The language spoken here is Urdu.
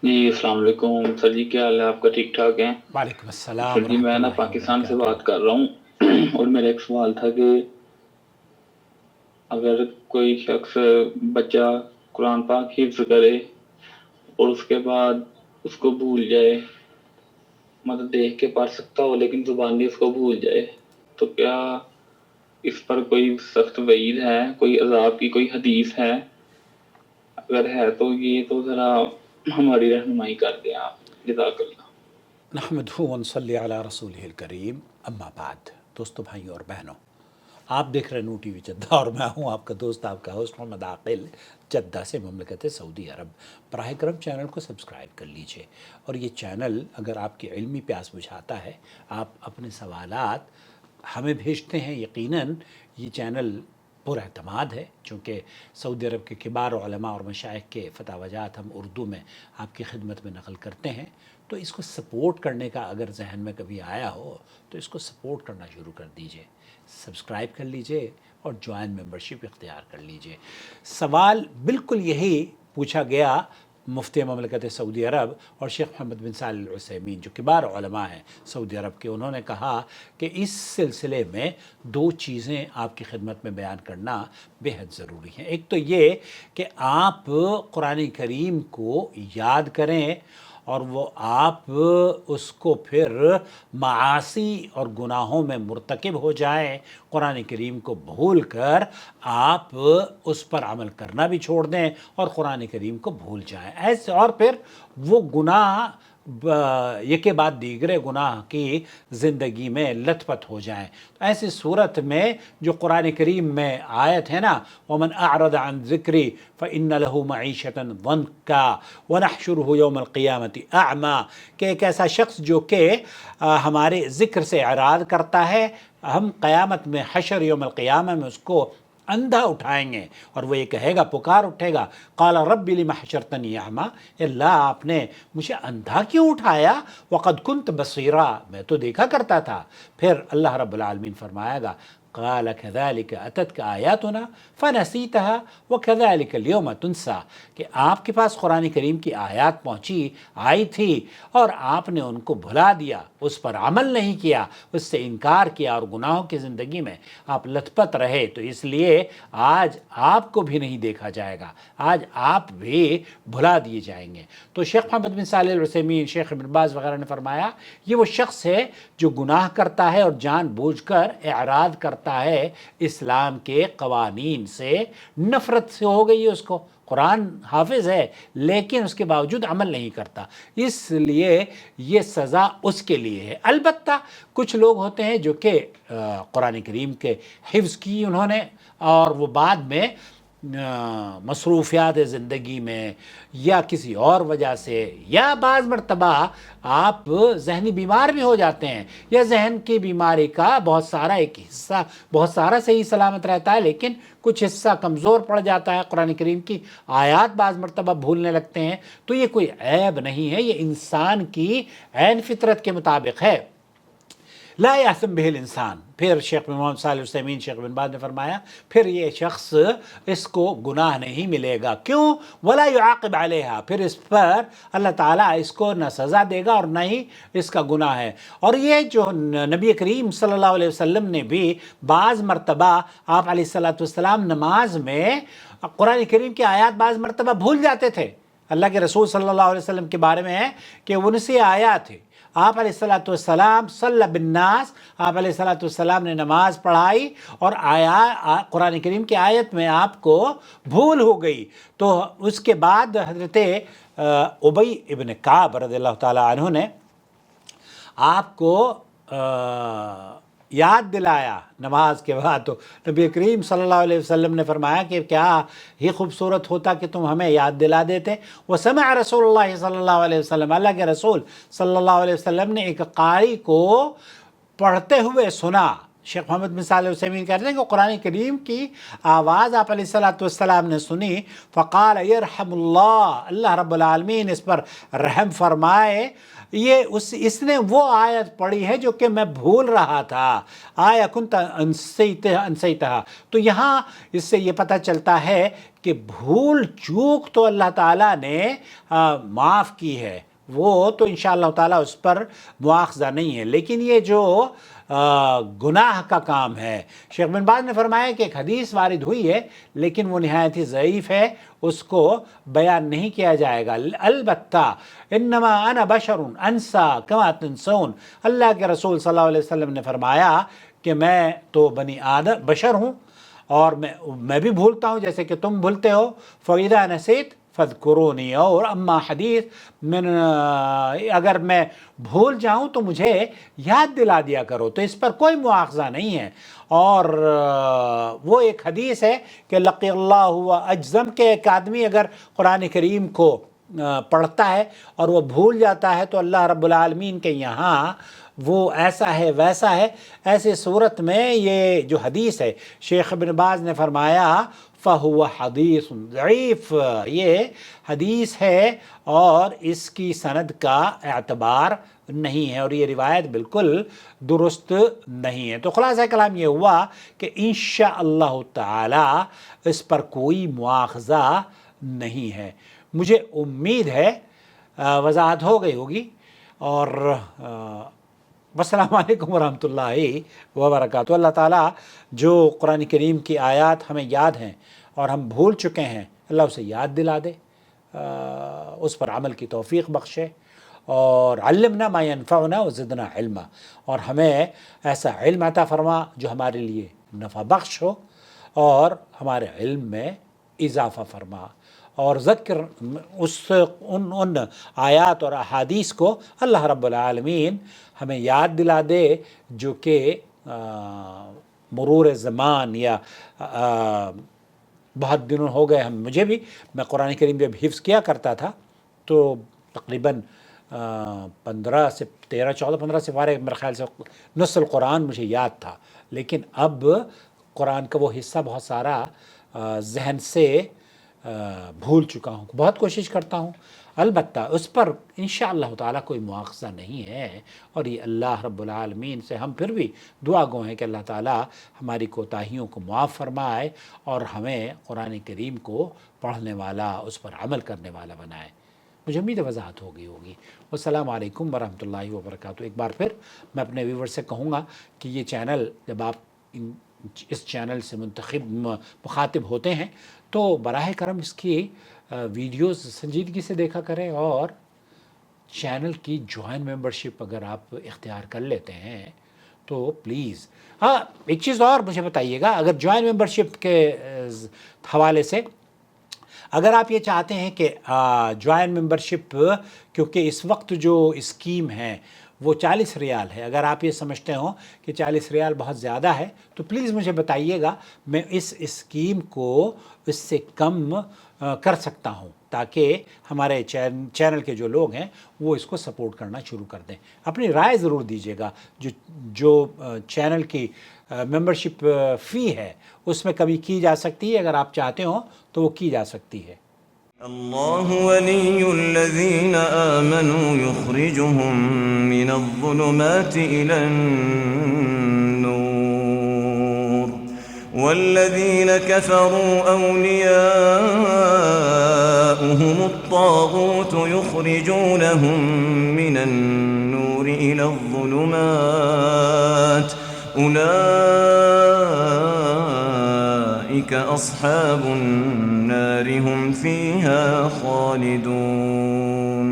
جی السلام علیکم سر جی، کیا حال ہے آپ کا؟ ٹھیک ٹھاک ہیں؟ وعلیکم السلام سر جی ورحمۃ میں نا اللہ پاکستان سے وبرکاتہ۔ بات کر رہا ہوں اور میرا ایک سوال تھا کہ اگر کوئی شخص بچہ قرآن پاک حفظ کرے اور اس کے بعد اس کو بھول جائے، مطلب دیکھ کے پڑھ سکتا ہو لیکن زبانی اس کو بھول جائے، تو کیا اس پر کوئی سخت وعید ہے، کوئی عذاب کی کوئی حدیث ہے؟ اگر ہے تو یہ تو ذرا ہماری رہنمائی کر دیں آپ، جزاک اللہ۔ نحمدہ ونصلی علی رسولہ الکریم، اما بعد۔ دوستو، بھائیوں اور بہنوں، آپ دیکھ رہے نو ٹی وی جدہ اور میں ہوں آپ کا دوست، آپ کا ہوسٹ محمد عاقل، جدہ سے، مملکت سعودی عرب۔ براہ کرم چینل کو سبسکرائب کر لیجئے، اور یہ چینل اگر آپ کی علمی پیاس بجھاتا ہے، آپ اپنے سوالات ہمیں بھیجتے ہیں، یقیناً یہ چینل پر اعتماد ہے، چونکہ سعودی عرب کے کبار علماء اور مشائخ کے فتاوی جات ہم اردو میں آپ کی خدمت میں نقل کرتے ہیں، تو اس کو سپورٹ کرنے کا اگر ذہن میں کبھی آیا ہو تو اس کو سپورٹ کرنا شروع کر دیجئے، سبسکرائب کر لیجئے اور جوائن ممبرشپ اختیار کر لیجئے۔ سوال بالکل یہی پوچھا گیا مفتی مملکت سعودی عرب اور شیخ محمد بن صالح العثیمین، جو کبار علماء ہیں سعودی عرب کے۔ انہوں نے کہا کہ اس سلسلے میں دو چیزیں آپ کی خدمت میں بیان کرنا بے حد ضروری ہیں۔ ایک تو یہ کہ آپ قرآن کریم کو یاد کریں اور وہ آپ اس کو پھر معاصی اور گناہوں میں مرتکب ہو جائیں، قرآن کریم کو بھول کر آپ اس پر عمل کرنا بھی چھوڑ دیں اور قرآن کریم کو بھول جائیں، ایسے، اور پھر وہ گناہ یکے بعد دیگرے گناہ کی زندگی میں لت پت ہو جائیں۔ تو ایسی صورت میں جو قرآن کریم میں آیت ہے نا، وَمَنْ أَعْرَضَ عَنْ ذِكْرِي فَإِنَّ لَهُ مَعِيشَةً ضَنْكًا وَنَحْشُرُهُ يَوْمَ الْقِيَامَةِ أَعْمَى، کہ ایک ایسا شخص جو کہ ہمارے ذکر سے اعراض کرتا ہے، ہم قیامت میں، حشر یوم القیامہ میں اس کو اندھا اٹھائیں گے، اور وہ یہ کہے گا، پکار اٹھے گا، قال رب لم حشرتنی اعمی، اللہ آپ نے مجھے اندھا کیوں اٹھایا، وقد كنت بصیرا، میں تو دیکھا کرتا تھا۔ پھر اللہ رب العالمین فرمائے گا، قال كذلك اتتك آیاتنا فنسیتها وكذلك اليوم تنسى، کہ آپ کے پاس قرآن کریم کی آیات پہنچی، آئی تھی، اور آپ نے ان کو بھلا دیا، اس پر عمل نہیں کیا، اس سے انکار کیا، اور گناہوں کی زندگی میں آپ لت پت رہے، تو اس لیے آج آپ کو بھی نہیں دیکھا جائے گا، آج آپ بھی بھلا دیے جائیں گے۔ تو شیخ محمد بن صالح العثیمین، شیخ ابن باز وغیرہ نے فرمایا، یہ وہ شخص ہے جو گناہ کرتا ہے اور جان بوجھ کر اعراض کرتا ہے اسلام کے قوانین سے، نفرت سے ہو گئی ہے اس کو، قرآن حافظ ہے لیکن اس کے باوجود عمل نہیں کرتا، اس لیے یہ سزا اس کے لیے ہے۔ البتہ کچھ لوگ ہوتے ہیں جو کہ قرآن کریم کے حفظ کی انہوں نے، اور وہ بعد میں مصروفیات زندگی میں یا کسی اور وجہ سے، یا بعض مرتبہ آپ ذہنی بیمار بھی ہو جاتے ہیں، یا ذہن کی بیماری کا بہت سارا ایک حصہ، بہت سارا صحیح سلامت رہتا ہے لیکن کچھ حصہ کمزور پڑ جاتا ہے، قرآن کریم کی آیات بعض مرتبہ بھولنے لگتے ہیں، تو یہ کوئی عیب نہیں ہے، یہ انسان کی عین فطرت کے مطابق ہے۔ لا یأثم بہ الانسان، پھر شیخ محمد صالح العثیمین، شیخ بن باز نے فرمایا، پھر یہ شخص، اس کو گناہ نہیں ملے گا، کیوں؟ ولا یعاقب علیہا، پھر اس پر اللہ تعالیٰ اس کو نہ سزا دے گا اور نہ ہی اس کا گناہ ہے۔ اور یہ جو نبی کریم صلی اللہ علیہ وسلم نے بھی بعض مرتبہ، آپ علیہ السلام نماز میں قرآن کریم کی آیات بعض مرتبہ بھول جاتے تھے۔ اللہ کے رسول صلی اللہ علیہ وسلم کے بارے میں ہے کہ ان سے آیات تھے، آپ علیہ السلام صلی بالناس، آپ علیہ السلام نے نماز پڑھائی اور قرآن کریم کی آیت میں آپ کو بھول ہو گئی، تو اس کے بعد حضرت ابی ابن کعب رضی اللہ تعالیٰ عنہ نے آپ کو یاد دلایا نماز کے بعد، تو نبی کریم صلی اللہ علیہ وسلم نے فرمایا کہ کیا یہ خوبصورت ہوتا کہ تم ہمیں یاد دلا دیتے۔ وسمع رسول اللہ صلی اللہ علیہ وسلم، اللہ کے رسول صلی اللہ علیہ وسلم نے ایک قاری کو پڑھتے ہوئے سنا، شیخ محمد بن صالح العثیمین کہتے ہیں کہ قرآن کریم کی آواز آپ علیہ الصلوۃ والسلام نے سنی، فقال یرحم اللہ، اللہ رب العالمین اس پر رحم فرمائے، اس نے وہ آیت پڑھی ہے جو کہ میں بھول رہا تھا، آیا کنت انسیتہا۔ تو یہاں اس سے یہ پتہ چلتا ہے کہ بھول چوک تو اللہ تعالیٰ نے معاف کی ہے، وہ تو انشاءاللہ تعالیٰ اس پر مواخذہ نہیں ہے، لیکن یہ جو گناہ کا کام ہے، شیخ بن باز نے فرمایا کہ ایک حدیث وارد ہوئی ہے لیکن وہ نہایت ہی ضعیف ہے، اس کو بیان نہیں کیا جائے گا۔ البتہ انما انا بشر انسا کما تنسون، اللہ کے رسول صلی اللہ علیہ وسلم نے فرمایا کہ میں تو بنی آدم بشر ہوں اور میں بھی بھولتا ہوں جیسے کہ تم بھولتے ہو، فَإِذَا نَسِيتُ فَاذْكُرُونِي، اور اما حدیث اگر میں بھول جاؤں تو مجھے یاد دلا دیا کرو، تو اس پر کوئی مواخذہ نہیں ہے۔ اور وہ ایک حدیث ہے کہ لقی اللہ و اجزم، کے ایک آدمی اگر قرآن کریم کو پڑھتا ہے اور وہ بھول جاتا ہے تو اللہ رب العالمین کے یہاں وہ ایسا ہے ویسا ہے۔ ایسے صورت میں یہ جو حدیث ہے، شیخ ابن باز نے فرمایا فَهُوَ حَدِيثٌ ضعیف، یہ حدیث ہے اور اس کی سند کا اعتبار نہیں ہے اور یہ روایت بالکل درست نہیں ہے۔ تو خلاصہ کلام یہ ہوا کہ انشاءاللہ تعالی اس پر کوئی مواخذہ نہیں ہے۔ مجھے امید ہے وضاحت ہو گئی ہوگی، اور السلام علیکم ورحمۃ اللہ وبرکاتہ۔ اللہ تعالیٰ جو قرآن کریم کی آیات ہمیں یاد ہیں اور ہم بھول چکے ہیں، اللہ اسے یاد دلا دے، اس پر عمل کی توفیق بخشے، اور علمنا ما ینفعنا وزدنا علما، اور ہمیں ایسا علم عطا فرما جو ہمارے لیے نفع بخش ہو اور ہمارے علم میں اضافہ فرما، اور ذکر ان آیات اور احادیث کو اللہ رب العالمین ہمیں یاد دلا دے جو کہ مرور زمان یا بہت دنوں ہو گئے مجھے بھی، میں قرآن کریم جب حفظ کیا کرتا تھا تو تقریباً 15 سے 14 سے پارے میرے خیال سے نص القرآن مجھے یاد تھا، لیکن اب قرآن کا وہ حصہ بہت سارا ذہن سے بھول چکا ہوں، بہت کوشش کرتا ہوں، البتہ اس پر انشاءاللہ تعالیٰ کوئی مواخذہ نہیں ہے، اور یہ اللہ رب العالمین سے ہم پھر بھی دعا گو ہیں کہ اللہ تعالیٰ ہماری کوتاہیوں کو معاف فرمائے اور ہمیں قرآن کریم کو پڑھنے والا، اس پر عمل کرنے والا بنائے۔ مجھے امید وضاحت ہو گئی ہوگی۔ والسلام علیکم ورحمۃ اللہ وبرکاتہ۔ ایک بار پھر میں اپنے ویور سے کہوں گا کہ یہ چینل، جب آپ اس چینل سے مخاطب ہوتے ہیں تو براہ کرم اس کی ویڈیوز سنجیدگی سے دیکھا کریں، اور چینل کی جوائن ممبرشپ اگر آپ اختیار کر لیتے ہیں تو پلیز، ہاں ایک چیز اور مجھے بتائیے گا، اگر جوائن ممبرشپ کے حوالے سے اگر آپ یہ چاہتے ہیں کہ جوائن ممبرشپ، کیونکہ اس وقت جو اسکیم ہے وہ 40 ریال ہے، اگر آپ یہ سمجھتے ہوں کہ 40 ریال بہت زیادہ ہے تو پلیز مجھے بتائیے گا، میں اس اسکیم کو اس سے کم کر سکتا ہوں تاکہ ہمارے چینل کے جو لوگ ہیں وہ اس کو سپورٹ کرنا شروع کر دیں۔ اپنی رائے ضرور دیجیے گا، جو چینل کی ممبرشپ فی ہے اس میں کمی کی جا سکتی ہے، اگر آپ چاہتے ہوں تو وہ کی جا سکتی ہے۔ اللہ ولی الذین آمنوا یخرجهم من الظلمات الى النور والذین کفروا اولیاؤهم الطاغوت یخرجونهم من النور الى الظلمات أولئك أصحاب النار هم فيها خالدون۔